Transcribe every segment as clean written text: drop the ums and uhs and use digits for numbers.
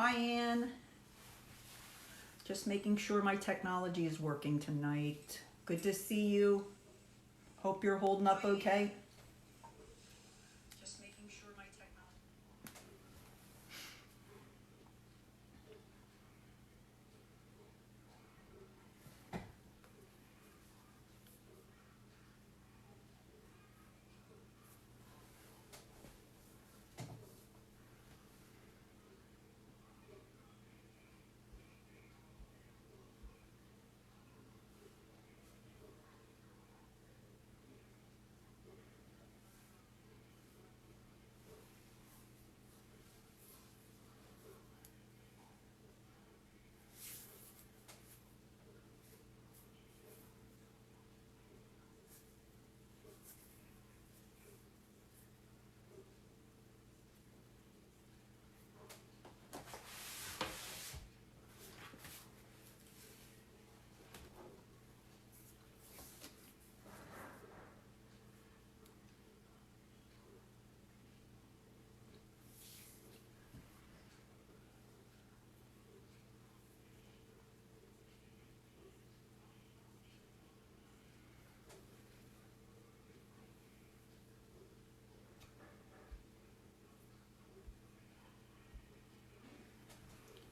Hi, Ann. Just making sure my technology is working tonight. Good to see you. Hope you're holding up okay. Just making sure my technology.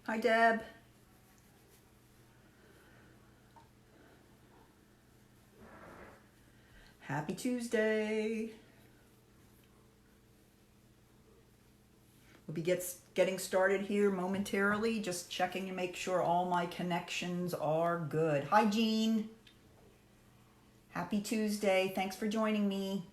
Hi, Deb. Happy Tuesday. We'll be getting started here momentarily, just checking to make sure all my connections are good. Hi, Jean. Happy Tuesday. Thanks for joining me.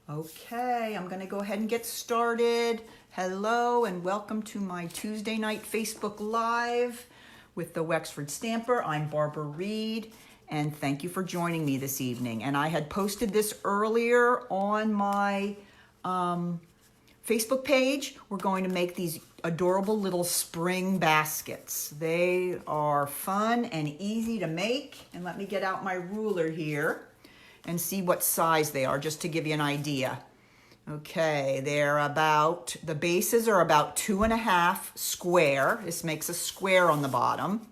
Okay, I'm going to go ahead and get started. Hello and welcome to my Tuesday night Facebook Live with the Wexford Stamper. I'm Barbara Reed, and thank you for joining me this evening. And I had posted this earlier on my Facebook page. We're going to make these adorable little spring baskets. They are fun and easy to make. And let me get out my ruler here and see what size they are, just to give you an idea. Okay, the bases are about 2.5 square. This makes a square on the bottom.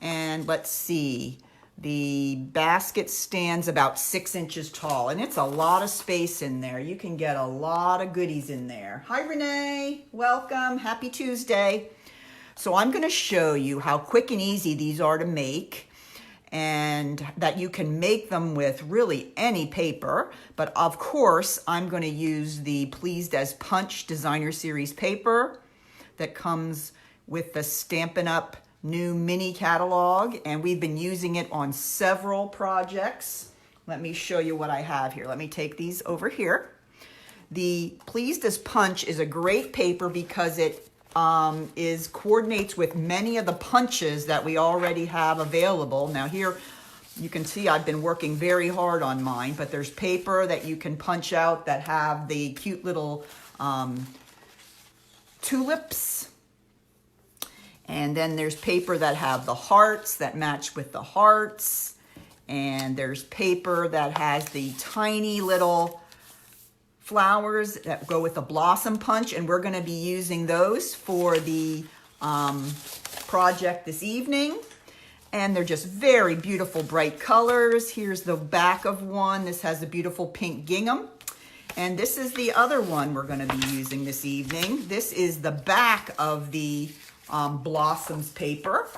And let's see, the basket stands about 6 inches tall, and it's a lot of space in there. You can get a lot of goodies in there. Hi, Renee, welcome, happy Tuesday. So I'm gonna show you how quick and easy these are to make, and that you can make them with really any paper. But of course, I'm going to use the Pleased as Punch Designer Series paper that comes with the Stampin' Up! New mini catalog, and we've been using it on several projects. Let me show you what I have here. Let me take these over here. The Pleased as Punch is a great paper because it coordinates with many of the punches that we already have available. Now here you can see I've been working very hard on mine, but there's paper that you can punch out that have the cute little tulips. And then there's paper that have the hearts that match with the hearts. And there's paper that has the tiny little flowers that go with the blossom punch, and we're going to be using those for the project this evening. And they're just very beautiful, bright colors. Here's the back of one. This has a beautiful pink gingham. And this is the other one we're going to be using this evening. This is the back of the blossoms paper,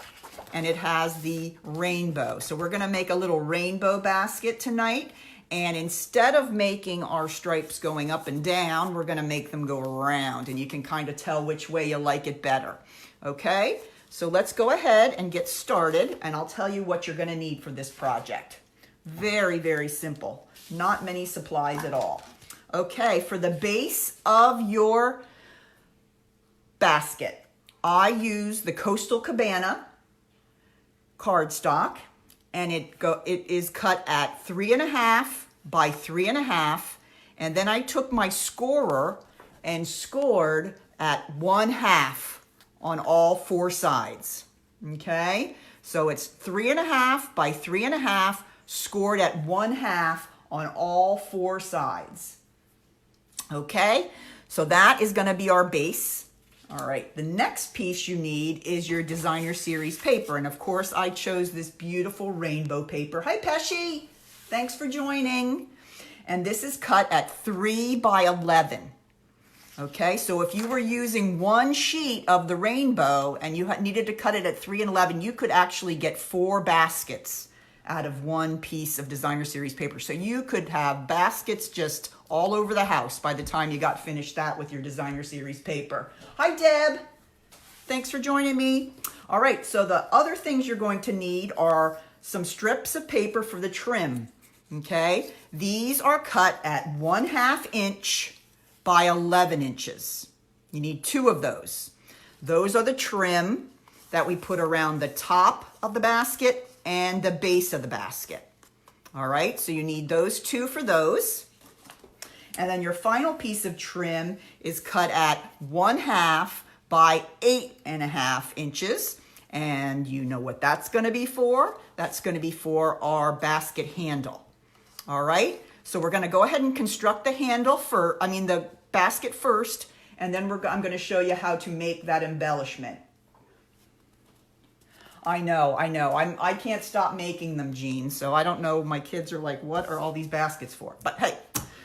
and it has the rainbow. So we're going to make a little rainbow basket tonight. And instead of making our stripes going up and down, we're going to make them go around, and you can kind of tell which way you like it better. Okay, so let's go ahead and get started, and I'll tell you what you're going to need for this project. Very, very simple. Not many supplies at all. Okay, for the base of your basket, I use the Coastal Cabana cardstock. And it is cut at 3.5 by 3.5. And then I took my scorer and scored at 1/2 on all 4 sides. Okay, so it's 3.5 by 3.5 scored at 1/2 on all 4 sides. Okay, so that is going to be our base. All right, the next piece you need is your designer series paper. And of course, I chose this beautiful rainbow paper. Hi, Pesci. Thanks for joining. And this is cut at 3 by 11. Okay, so if you were using one sheet of the rainbow and you needed to cut it at 3 and 11, you could actually get 4 baskets out of one piece of designer series paper. So you could have baskets just all over the house by the time you got finished that with your designer series paper. Hi, Deb. Thanks for joining me. All right, so the other things you're going to need are some strips of paper for the trim. Okay, these are cut at 1/2 inch by 11 inches. You need 2 of those. Those are the trim that we put around the top of the basket and the base of the basket. All right, so you need those 2 for those. And then your final piece of trim is cut at 1/2 by 8.5 inches. And you know what that's gonna be for? That's gonna be for our basket handle. All right, so we're gonna go ahead and construct the handle the basket first, and then I'm gonna show you how to make that embellishment. I know, I can't stop making them, Jean, so I don't know, my kids are like, what are all these baskets for? But hey,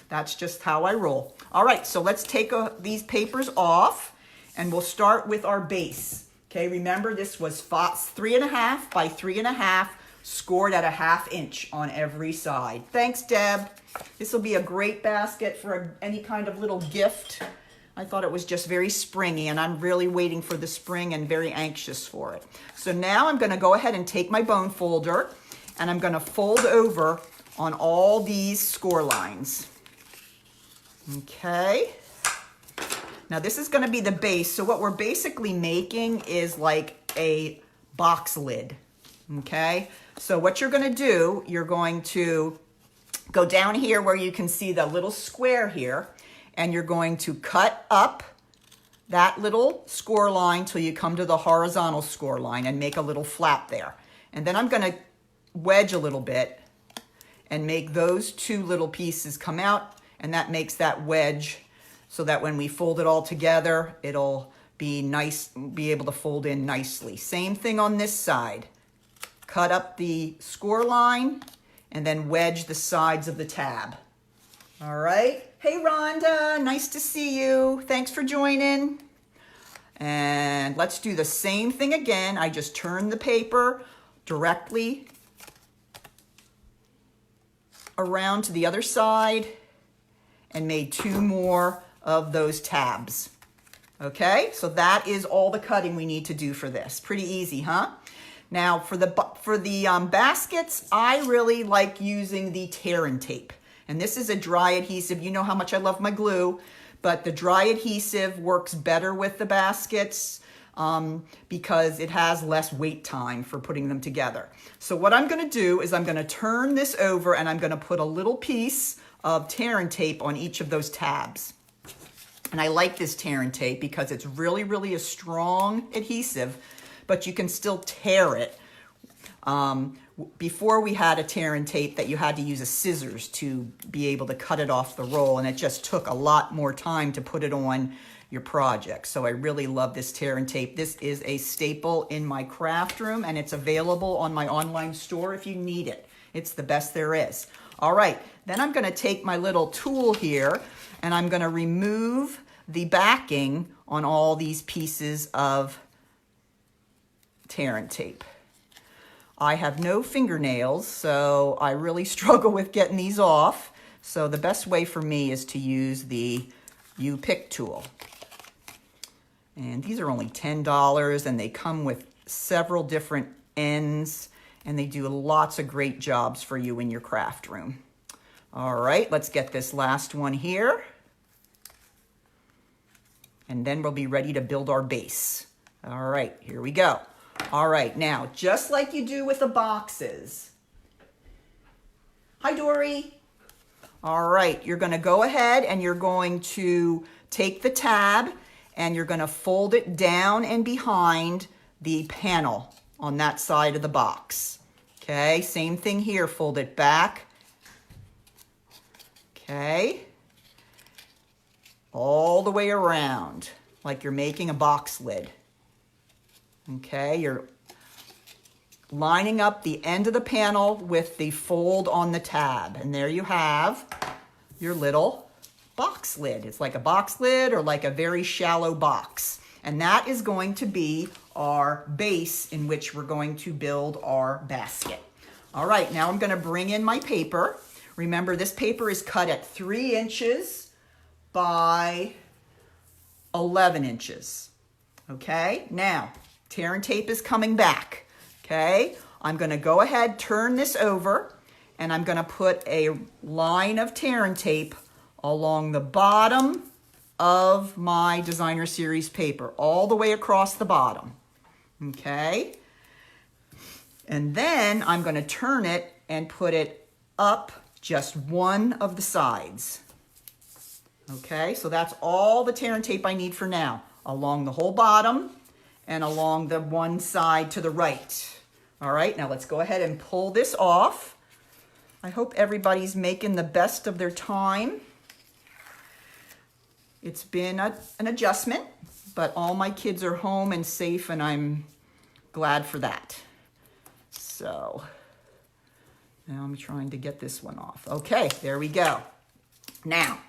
that's just how I roll. All right, so let's take these papers off, and we'll start with our base. Okay, remember this was 3.5 by 3.5, scored at 1/2 inch on every side. Thanks, Deb. This will be a great basket for any kind of little gift. I thought it was just very springy, and I'm really waiting for the spring and very anxious for it. So now I'm gonna go ahead and take my bone folder, and I'm gonna fold over on all these score lines. Okay. Now this is gonna be the base, so what we're basically making is like a box lid. Okay, so what you're gonna do, you're going to go down here where you can see the little square here, and you're going to cut up that little score line till you come to the horizontal score line and make a little flap there. And then I'm gonna wedge a little bit and make those 2 little pieces come out, and that makes that wedge so that when we fold it all together, it'll be nice, be able to fold in nicely. Same thing on this side. Cut up the score line and then wedge the sides of the tab. All right. Hey, Rhonda, nice to see you. Thanks for joining. And let's do the same thing again. I just turned the paper directly around to the other side and made 2 more of those tabs. Okay, so that is all the cutting we need to do for this. Pretty easy, huh? Now for the baskets, I really like using the tear and tape. And this is a dry adhesive. You know how much I love my glue, but the dry adhesive works better with the baskets because it has less wait time for putting them together. So what I'm gonna do is I'm gonna turn this over and I'm gonna put a little piece of tear and tape on each of those tabs. And I like this tear and tape because it's really, really a strong adhesive, but you can still tear it. Before we had a tear and tape that you had to use a scissors to be able to cut it off the roll, and it just took a lot more time to put it on your project. So I really love this tear and tape. This is a staple in my craft room, and it's available on my online store if you need it. It's the best there is. All right, then I'm gonna take my little tool here, and I'm gonna remove the backing on all these pieces of tear and tape. I have no fingernails, so I really struggle with getting these off. So the best way for me is to use the U-Pick tool. And these are only $10, and they come with several different ends, and they do lots of great jobs for you in your craft room. All right, let's get this last one here. And then we'll be ready to build our base. All right, here we go. All right, now, just like you do with the boxes. Hi, Dory. All right, you're gonna go ahead and you're going to take the tab and you're gonna fold it down and behind the panel on that side of the box. Okay, same thing here, fold it back. Okay, all the way around, like you're making a box lid. Okay, you're lining up the end of the panel with the fold on the tab. And there you have your little box lid. It's like a box lid or like a very shallow box. And that is going to be our base in which we're going to build our basket. All right, now I'm going to bring in my paper. Remember, this paper is cut at 3 inches by 11 inches. Okay, now tear and tape is coming back. Okay, I'm going to go ahead, turn this over, and I'm going to put a line of tear and tape along the bottom of my designer series paper, all the way across the bottom. Okay, and then I'm going to turn it and put it up just one of the sides. Okay, so that's all the tear and tape I need for now, along the whole bottom and along the one side to the right. All right, now let's go ahead and pull this off. I hope everybody's making the best of their time. It's been an adjustment, but all my kids are home and safe, and I'm glad for that. So now I'm trying to get this one off. Okay, there we go. Now,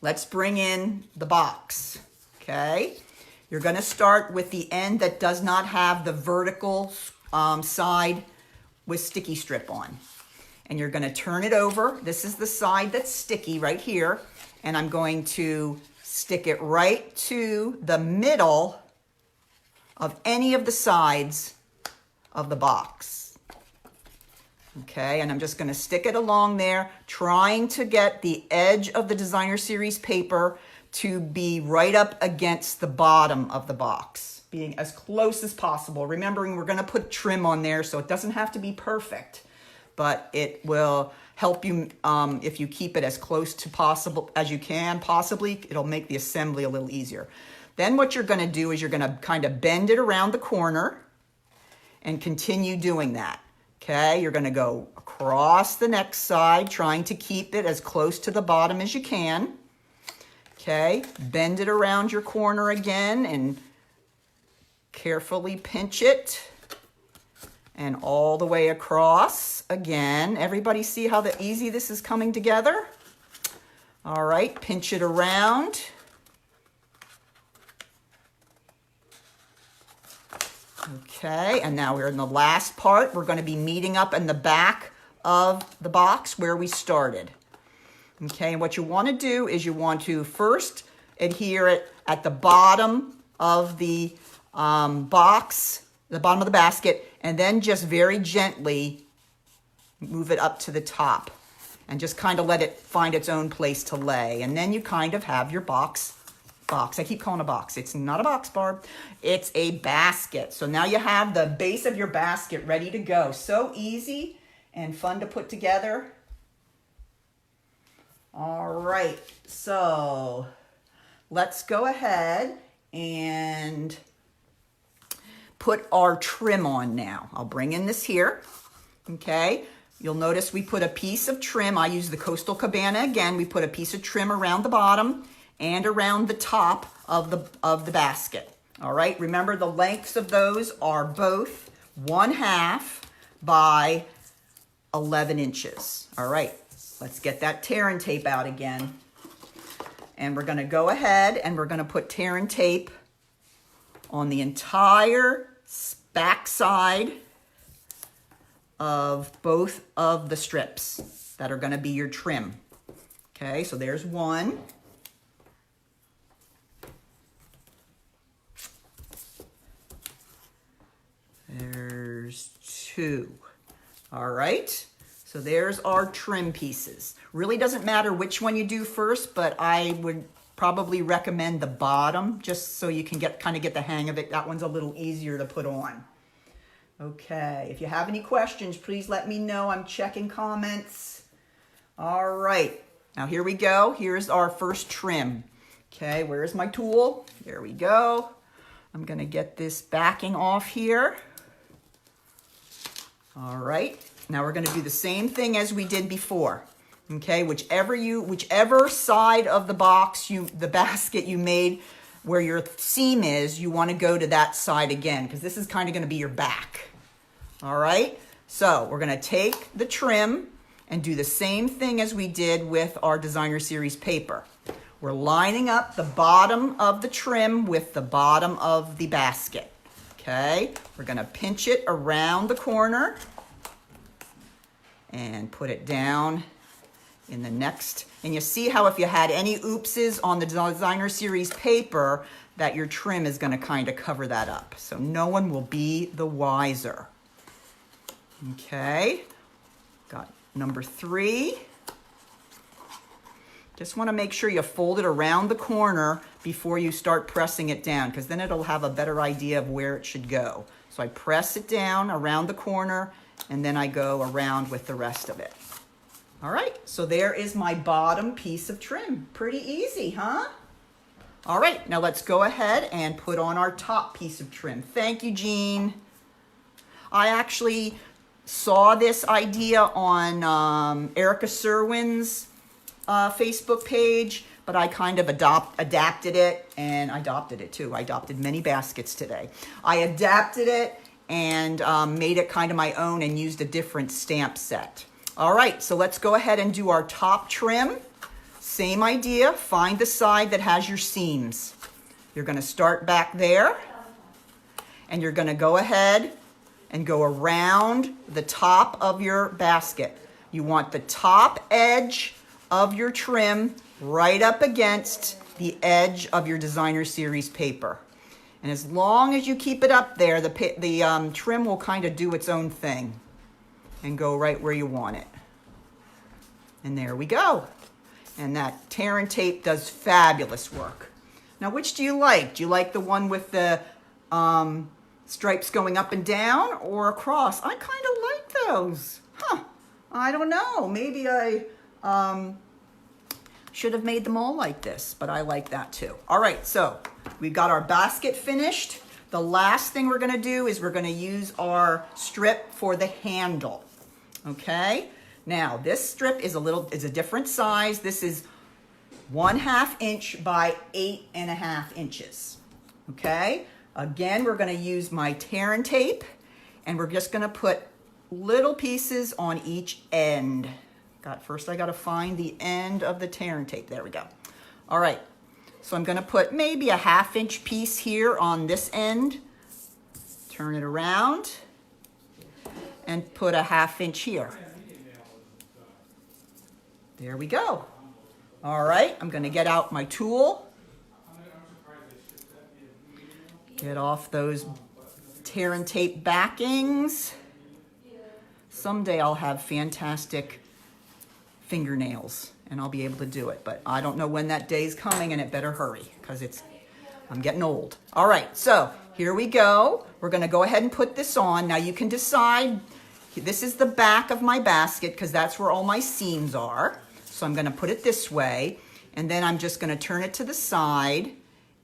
let's bring in the box, okay? You're gonna start with the end that does not have the vertical side with sticky strip on. And you're gonna turn it over. This is the side that's sticky right here. And I'm going to stick it right to the middle of any of the sides of the box. Okay, and I'm just going to stick it along there, trying to get the edge of the designer series paper to be right up against the bottom of the box, being as close as possible. Remembering we're going to put trim on there, so it doesn't have to be perfect, but it will help you if you keep it as close to possible as you can. Possibly, it'll make the assembly a little easier. Then what you're going to do is you're going to kind of bend it around the corner and continue doing that. Okay, you're going to go across the next side, trying to keep it as close to the bottom as you can. Okay, bend it around your corner again and carefully pinch it. And all the way across again. Everybody see how easy this is coming together? All right, pinch it around. Okay, and now we're in the last part. We're going to be meeting up in the back of the box where we started. Okay, and what you want to do is you want to first adhere it at the bottom of the box, the bottom of the basket, and then just very gently move it up to the top and just kind of let it find its own place to lay. And then you kind of have your box. I keep calling it a box. It's not a box, Barb. It's a basket. So now you have the base of your basket ready to go. So easy and fun to put together. All right, so let's go ahead and put our trim on now. I'll bring in this here, okay? You'll notice we put a piece of trim. I use the Coastal Cabana again. We put a piece of trim around the bottom and around the top of the basket. All right, remember the lengths of those are both 1/2 by 11 inches. All right, let's get that tear and tape out again. And we're gonna go ahead and we're gonna put tear and tape on the entire back side of both of the strips that are gonna be your trim. Okay, so there's one. There's two. All right, so there's our trim pieces. Really doesn't matter which one you do first, but I would probably recommend the bottom just so you can kind of get the hang of it. That one's a little easier to put on. Okay, if you have any questions, please let me know. I'm checking comments. All right, now here we go. Here's our first trim. Okay, where's my tool? There we go. I'm gonna get this backing off here. All right, Now we're going to do the same thing as we did before. Okay, whichever side of the box the basket you made where your seam is, you want to go to that side again, because this is kind of going to be your back. All right, so we're going to take the trim and do the same thing as we did with our designer series paper. We're lining up the bottom of the trim with the bottom of the basket. Okay, we're going to pinch it around the corner and put it down in the next. And you see how if you had any oopses on the designer series paper, that your trim is going to kind of cover that up. So no one will be the wiser. Okay, got number 3. Just want to make sure you fold it around the corner before you start pressing it down, because then it'll have a better idea of where it should go. So I press it down around the corner, and then I go around with the rest of it. All right, so there is my bottom piece of trim. Pretty easy, huh? All right, now let's go ahead and put on our top piece of trim. Thank you, Jean. I actually saw this idea on Erica Serwin's Facebook page, but I kind of adapted it, and I adopted it too. I adopted many baskets today. I adapted it and made it kind of my own and used a different stamp set. All right, so let's go ahead and do our top trim. Same idea, find the side that has your seams. You're going to start back there, and you're going to go ahead and go around the top of your basket. You want the top edge of your trim right up against the edge of your designer series paper. And as long as you keep it up there, the trim will kind of do its own thing and go right where you want it. And there we go. And that tear and tape does fabulous work. Now, which do you like? Do you like the one with the stripes going up and down or across? I kind of like those. Huh. I don't know. Maybe I should have made them all like this, but I like that too. All right, so we got our basket finished. The last thing we're gonna do is we're gonna use our strip for the handle, okay? Now, this strip is a different size. This is 1/2 inch by 8.5 inches, okay? Again, we're gonna use my tear and tape, and we're just gonna put little pieces on each end. First I gotta find the end of the tear and tape. There we go. All right, so I'm gonna put maybe a 1/2 inch piece here on this end, turn it around, and put a 1/2 inch here. There we go. All right, I'm gonna get out my tool, get off those tear and tape backings. Someday I'll have fantastic fingernails and I'll be able to do it, but I don't know when that day's coming, and it better hurry because I'm getting old. All right, so here we go. We're gonna go ahead and put this on. Now you can decide, this is the back of my basket because that's where all my seams are. So I'm gonna put it this way, and then I'm just gonna turn it to the side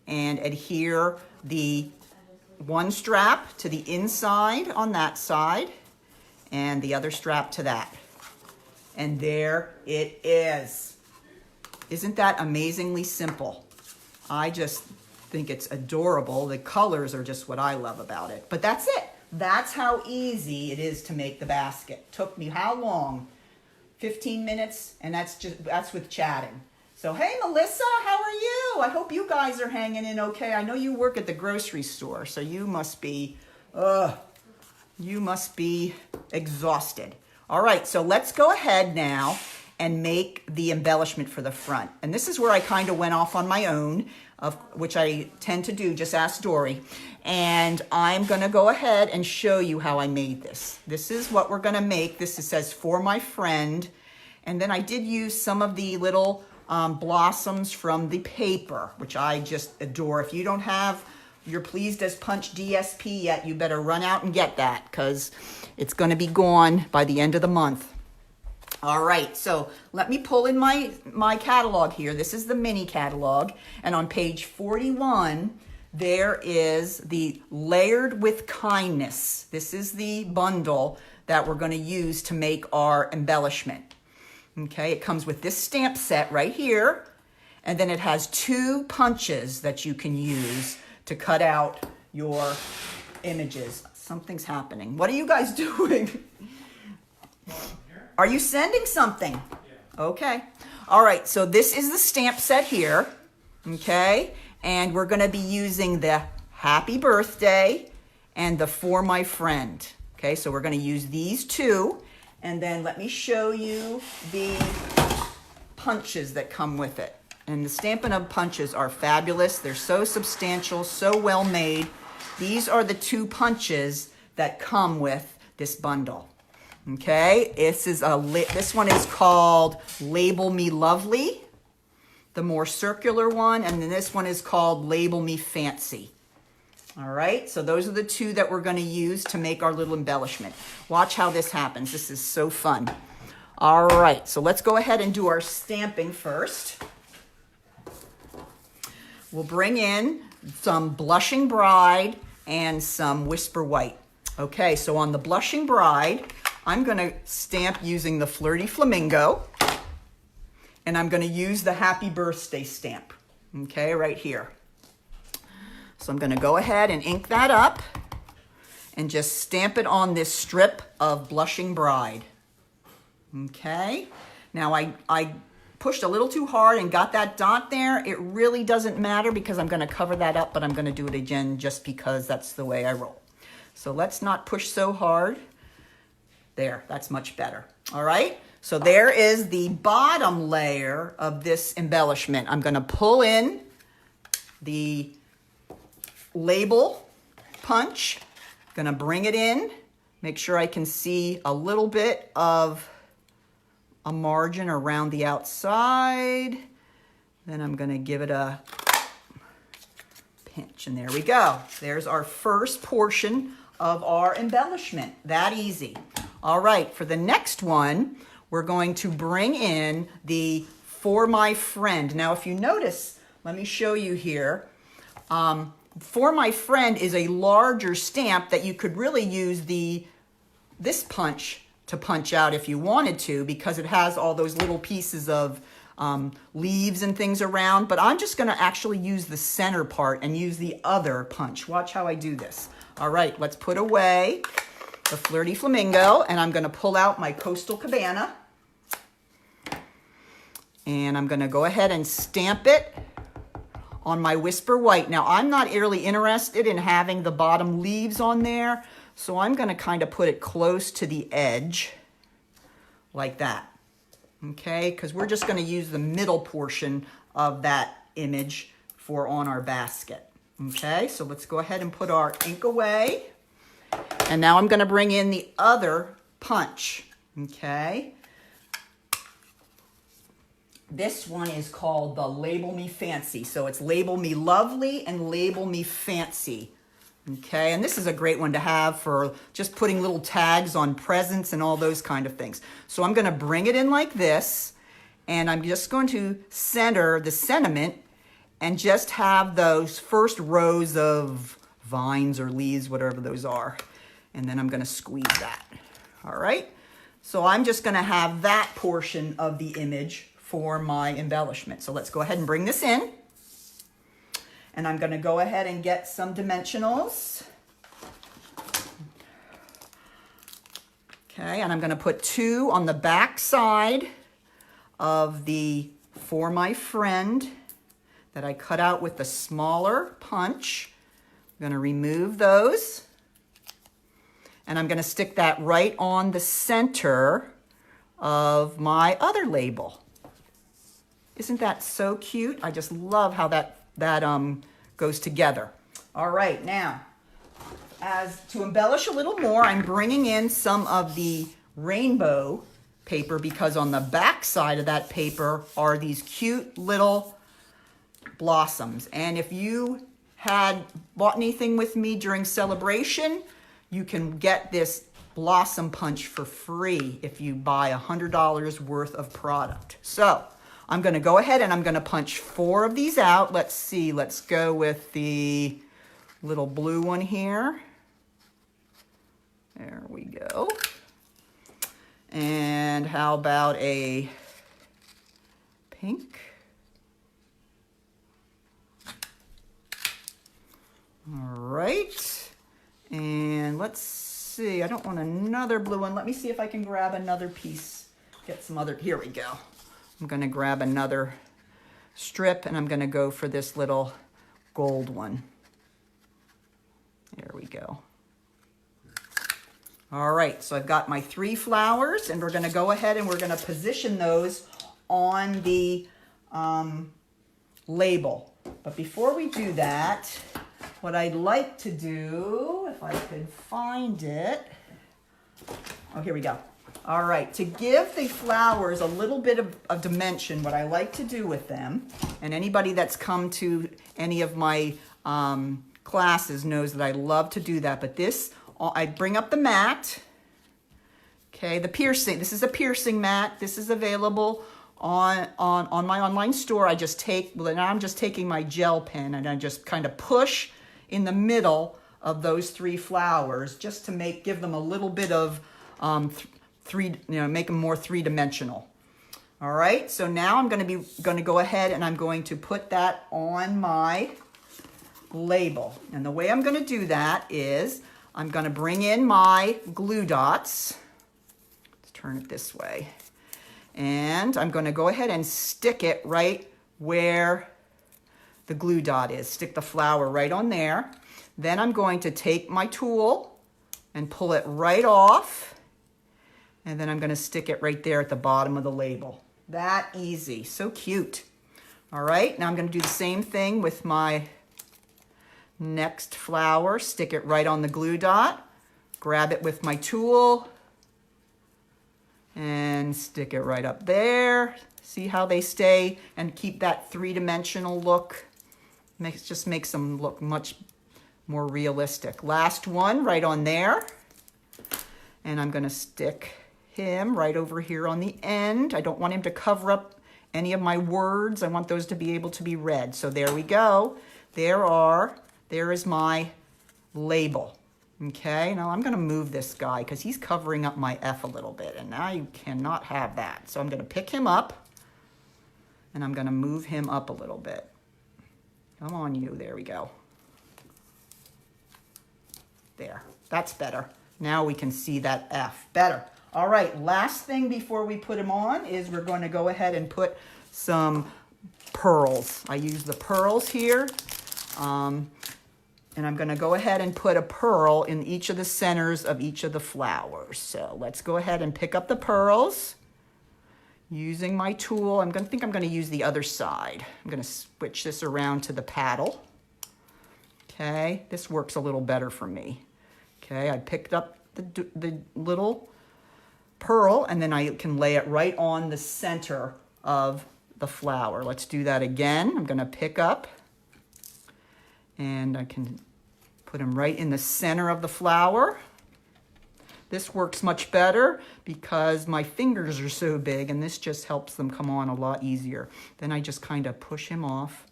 and adhere the one strap to the inside on that side and the other strap to that. And there it is. Isn't that amazingly simple? I just think it's adorable. The colors are just what I love about it. But that's it. That's how easy it is to make the basket. Took me how long? 15 minutes, and that's with chatting. So, hey, Melissa, how are you? I hope you guys are hanging in okay. I know you work at the grocery store, so you must be exhausted. All right, so let's go ahead now and make the embellishment for the front. And this is where I kind of went off on my own, which I tend to do, just ask Dory. And I'm gonna go ahead and show you how I made this. This is what we're gonna make. This says, for my friend. And then I did use some of the little blossoms from the paper, which I just adore. If you don't have your Pleased as Punch DSP yet, you better run out and get that, because it's gonna be gone by the end of the month. All right, so let me pull in my catalog here. This is the mini catalog, and on page 41, there is the Layered with Kindness. This is the bundle that we're going to use to make our embellishment. Okay, it comes with this stamp set right here, and then it has 2 punches that you can use to cut out your images. Something's happening. What are you guys doing? Are you sending something? Yeah. Okay. All right, so this is the stamp set here, okay? And we're going to be using the Happy Birthday and the For My Friend. Okay, so we're going to use these 2. And then let me show you the punches that come with it. And the Stampin' Up! Punches are fabulous. They're so substantial, so well made. These are the 2 punches that come with this bundle. Okay, this one is called Label Me Lovely, the more circular one, and then this one is called Label Me Fancy. All right, so those are the 2 that we're going to use to make our little embellishment. Watch how this happens. This is so fun. All right, so let's go ahead and do our stamping first. We'll bring in some Blushing Bride and some Whisper White. Okay, so on the Blushing Bride, I'm going to stamp using the Flirty Flamingo, and I'm going to use the Happy Birthday stamp, okay, right here. So I'm going to go ahead and ink that up and just stamp it on this strip of Blushing Bride. Okay, now I pushed a little too hard and got that dot there. It really doesn't matter because I'm going to cover that up, but I'm going to do it again just because that's the way I roll. So let's not push so hard. There, that's much better. All right, so there is the bottom layer of this embellishment. I'm going to pull in the label punch. Going to bring it in, make sure I can see a little bit of a margin around the outside. Then I'm going to give it a pinch, and there we go. There's our first portion of our embellishment. That easy. All right, for the next one, we're going to bring in the For My Friend. Now, if you notice, let me show you here. For My Friend is a larger stamp that you could really use this punch to punch out if you wanted to, because it has all those little pieces of leaves and things around. But I'm just going to actually use the center part and use the other punch. Watch how I do this. All right, let's put away the Flirty Flamingo, and I'm going to pull out my Coastal Cabana. And I'm going to go ahead and stamp it on my Whisper White. Now, I'm not really interested in having the bottom leaves on there, so I'm going to kind of put it close to the edge, like that. Okay, because we're just going to use the middle portion of that image for on our basket. Okay, so let's go ahead and put our ink away. And now I'm going to bring in the other punch. Okay. This one is called the Label Me Fancy. So it's Label Me Lovely and Label Me Fancy. Okay, and this is a great one to have for just putting little tags on presents and all those kind of things. So I'm going to bring it in like this, and I'm just going to center the sentiment and just have those first rows of vines or leaves, whatever those are. And then I'm going to squeeze that. All right, so I'm just going to have that portion of the image for my embellishment. So let's go ahead and bring this in. And I'm going to go ahead and get some dimensionals. Okay, and I'm going to put 2 on the back side of the For My Friend that I cut out with the smaller punch. I'm going to remove those. And I'm going to stick that right on the center of my other label. Isn't that so cute? I just love how that goes together. All right, now, as to embellish a little more, I'm bringing in some of the rainbow paper, because on the back side of that paper are these cute little blossoms. And if you had bought anything with me during celebration, you can get this blossom punch for free if you buy $100 worth of product. So I'm going to go ahead and I'm going to punch 4 of these out. Let's see. Let's go with the little blue one here. There we go. And how about a pink? All right. And let's see, I don't want another blue one. Let me see if I can grab another piece. Get some other, here we go. I'm gonna grab another strip and I'm gonna go for this little gold one. There we go. All right, so I've got my 3 flowers and we're gonna go ahead and we're gonna position those on the label. But before we do that, what I'd like to do, if I could find it, oh, here we go. All right, to give the flowers a little bit of dimension, what I like to do with them, and anybody that's come to any of my classes knows that I love to do that, but this, I bring up the mat, okay, the piercing, this is a piercing mat. This is available on my online store. I just take, well, now I'm just taking my gel pen and I just kind of push in the middle of those 3 flowers just to give them a little bit of make them more 3-dimensional. All right, so now I'm going to go ahead and I'm going to put that on my label. And the way I'm going to do that is I'm going to bring in my glue dots. Let's turn it this way. And I'm going to go ahead and stick it right where the glue dot is. Stick the flower right on there. Then I'm going to take my tool and pull it right off. And then I'm going to stick it right there at the bottom of the label. That easy. So cute. All right, now I'm going to do the same thing with my next flower. Stick it right on the glue dot. Grab it with my tool. And stick it right up there. See how they stay and keep that 3-dimensional look. Just makes them look much more realistic. Last one right on there. And I'm going to stick him right over here on the end. I don't want him to cover up any of my words. I want those to be able to be read. So there we go. There is my label. Okay, now I'm going to move this guy because he's covering up my F a little bit, and now you cannot have that. So I'm going to pick him up, and I'm going to move him up a little bit. Come on, you. There we go. There. That's better. Now we can see that F better. All right, last thing before we put him on is we're going to go ahead and put some pearls. I use the pearls here. And I'm going to go ahead and put a pearl in each of the centers of each of the flowers. So let's go ahead and pick up the pearls. Using my tool, I'm going to use the other side. I'm going to switch this around to the paddle. Okay, this works a little better for me. Okay, I picked up the little pearl and then I can lay it right on the center of the flower. Let's do that again. I'm going to pick up and I can put them right in the center of the flower. This works much better because my fingers are so big and this just helps them come on a lot easier. Then I just kind of push him off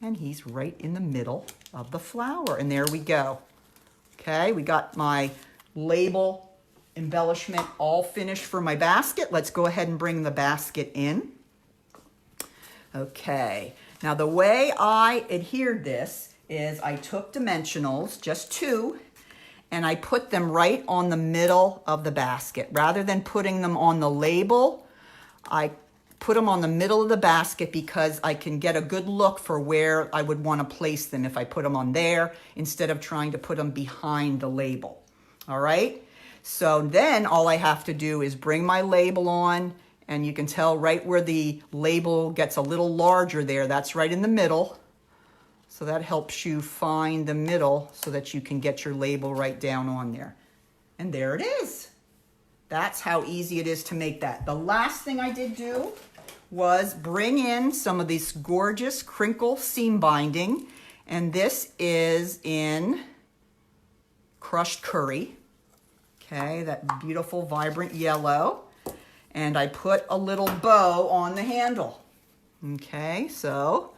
and he's right in the middle of the flower. And there we go. Okay, we got my label embellishment all finished for my basket. Let's go ahead and bring the basket in. Okay, now the way I adhered this is I took dimensionals, just 2, and I put them right on the middle of the basket. Rather than putting them on the label, I put them on the middle of the basket because I can get a good look for where I would want to place them if I put them on there instead of trying to put them behind the label. All right? So then all I have to do is bring my label on, and you can tell right where the label gets a little larger there. That's right in the middle. So that helps you find the middle so that you can get your label right down on there. And there it is. That's how easy it is to make that. The last thing I did do was bring in some of this gorgeous crinkle seam binding. And this is in crushed curry. Okay, that beautiful vibrant yellow. And I put a little bow on the handle. Okay, so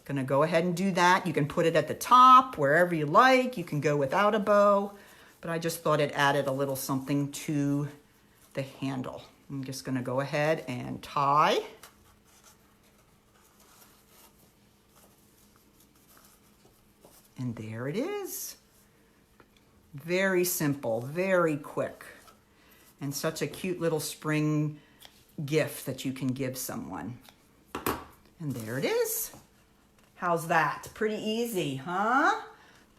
gonna go ahead and do that. You can put it at the top, wherever you like. You can go without a bow, but I just thought it added a little something to the handle. I'm just going to go ahead and tie. And there it is. Very simple, very quick. And such a cute little spring gift that you can give someone. And there it is. How's that? Pretty easy, huh?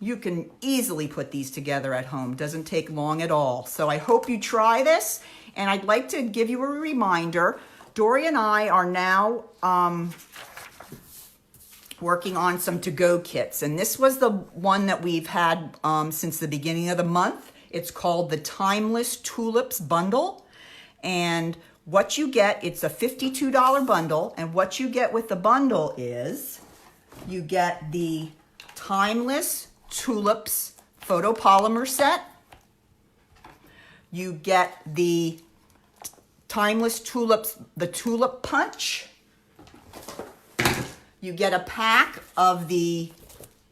You can easily put these together at home. Doesn't take long at all. So I hope you try this. And I'd like to give you a reminder. Dory and I are now working on some to-go kits. And this was the one that we've had since the beginning of the month. It's called the Timeless Tulips Bundle. And what you get, it's a $52 bundle. And what you get with the bundle is you get the Timeless Tulips photopolymer set. You get the Timeless Tulips, the Tulip Punch. You get a pack of the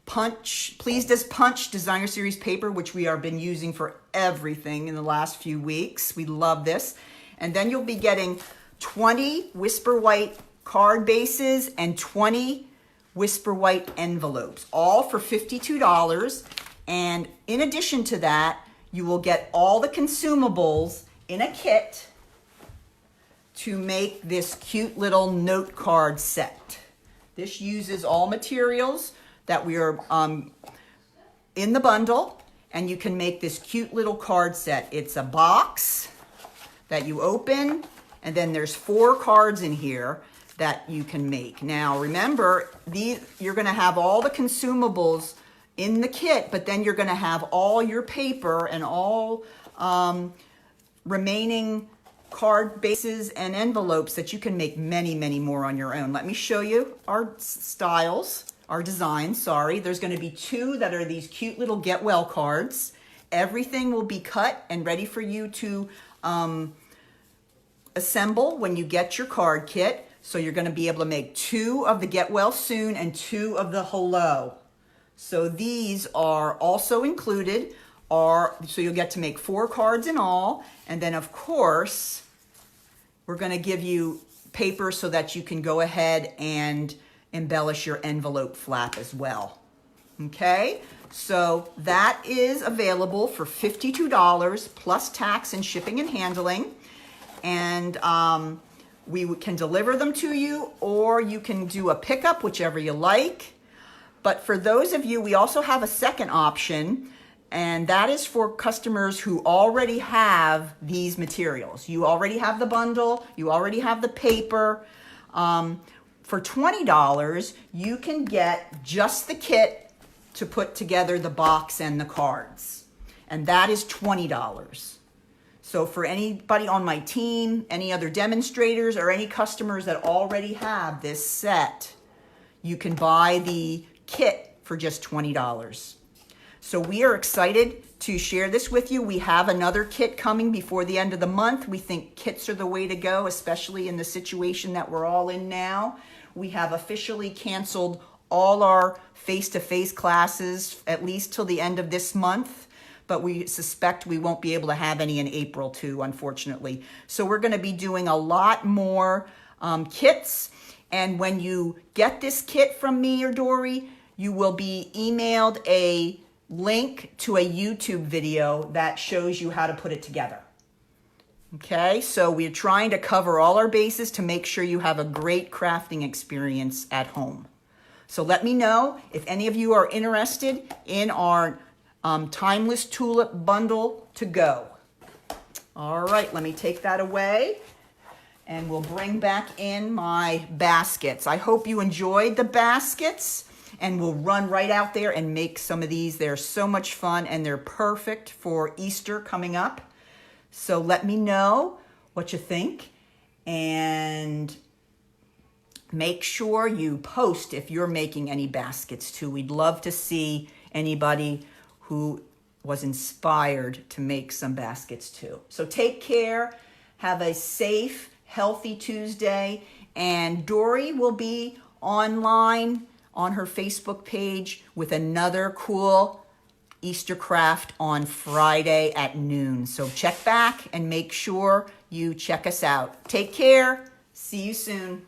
Punch, Pleased as Punch Designer Series paper, which we have been using for everything in the last few weeks. We love this. And then you'll be getting 20 Whisper White card bases and 20 Whisper White envelopes, all for $52. And in addition to that, you will get all the consumables in a kit to make this cute little note card set. This uses all materials that we are in the bundle, and you can make this cute little card set. It's a box that you open, and then there's 4 cards in here that you can make. Now remember, you're gonna have all the consumables in the kit, but then you're gonna have all your paper and all remaining card bases and envelopes that you can make many, many more on your own. Let me show you our styles, our designs, sorry. There's gonna be 2 that are these cute little get well cards. Everything will be cut and ready for you to assemble when you get your card kit. So you're gonna be able to make 2 of the get well soon and 2 of the hello. So these are also included, so you'll get to make 4 cards in all. And then of course, we're gonna give you paper so that you can go ahead and embellish your envelope flap as well. Okay, so that is available for $52 plus tax and shipping and handling. And we can deliver them to you, or you can do a pickup, whichever you like. But for those of you, we also have a second option, and that is for customers who already have these materials. You already have the bundle, you already have the paper. For $20, you can get just the kit to put together the box and the cards. And that is $20. So for anybody on my team, any other demonstrators, or any customers that already have this set, you can buy the kit for just $20. So we are excited to share this with you. We have another kit coming before the end of the month. We think kits are the way to go, especially in the situation that we're all in now. We have officially canceled all our face-to-face classes, at least till the end of this month. But we suspect we won't be able to have any in April too, unfortunately. So we're gonna be doing a lot more kits. And when you get this kit from me or Dory, you will be emailed a link to a YouTube video that shows you how to put it together. Okay, so we're trying to cover all our bases to make sure you have a great crafting experience at home. So let me know if any of you are interested in our Timeless Tulip Bundle to go. All right, let me take that away and we'll bring back in my baskets. I hope you enjoyed the baskets, and we'll run right out there and make some of these. They're so much fun and they're perfect for Easter coming up. So let me know what you think, and make sure you post if you're making any baskets too. We'd love to see anybody who was inspired to make some baskets too. So take care, have a safe, healthy Tuesday, and Dory will be online on her Facebook page with another cool Easter craft on Friday at noon. So check back and make sure you check us out. Take care. See you soon.